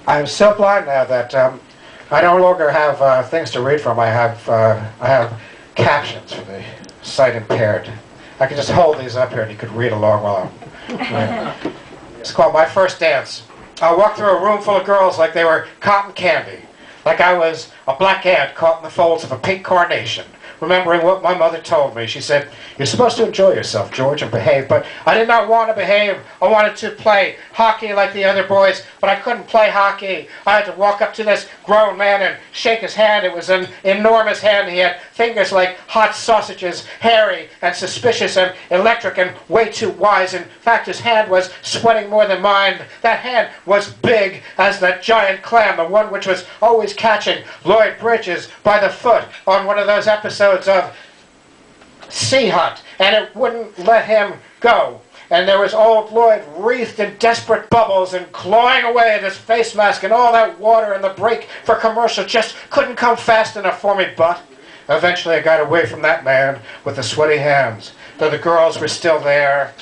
I'm so blind now that I no longer have things to read from. I have captions for the sight impaired. I could just hold these up here and you could read along while I'm... It's called My First Dance. I walked through a room full of girls like they were cotton candy, like I was a black ant caught in the folds of a pink carnation. Remembering what my mother told me, she said, "You're supposed to enjoy yourself, George, and behave." But I did not want to behave. I wanted to play hockey like the other boys, but I couldn't play hockey. I had to walk up to this grown man and shake his hand. It was an enormous hand. He had fingers like hot sausages, hairy and suspicious and electric and way too wise. In fact, his hand was sweating more than mine. That hand was big as that giant clam, the one which was always catching Lloyd Bridges by the foot on one of those episodes of Sea Hunt, and it wouldn't let him go. And there was old Lloyd wreathed in desperate bubbles and clawing away at his face mask, and all that water and the break for commercial just couldn't come fast enough for me. But eventually I got away from that man with the sweaty hands, though the girls were still there.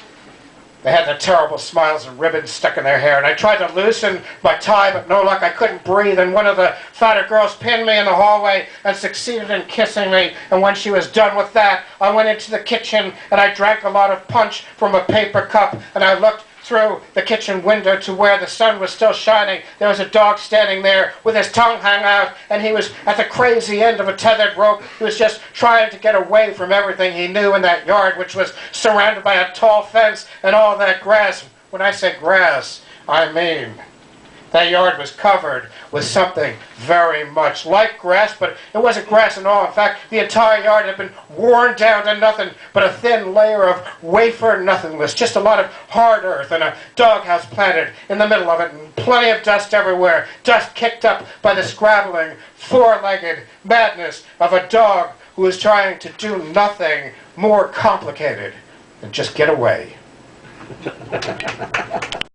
They had their terrible smiles and ribbons stuck in their hair, and I tried to loosen my tie, but no luck. I couldn't breathe, and one of the fatter girls pinned me in the hallway and succeeded in kissing me. And when she was done with that, I went into the kitchen, and I drank a lot of punch from a paper cup, and I looked through the kitchen window to where the sun was still shining. There was a dog standing there with his tongue hung out, and he was at the crazy end of a tethered rope. He was just trying to get away from everything he knew in that yard, which was surrounded by a tall fence and all that grass. When I say grass, I mean that yard was covered with something very much like grass, but it wasn't grass at all. In fact, the entire yard had been worn down to nothing but a thin layer of wafer nothingness, just a lot of hard earth and a doghouse planted in the middle of it, and plenty of dust everywhere, dust kicked up by the scrabbling, four-legged madness of a dog who was trying to do nothing more complicated than just get away.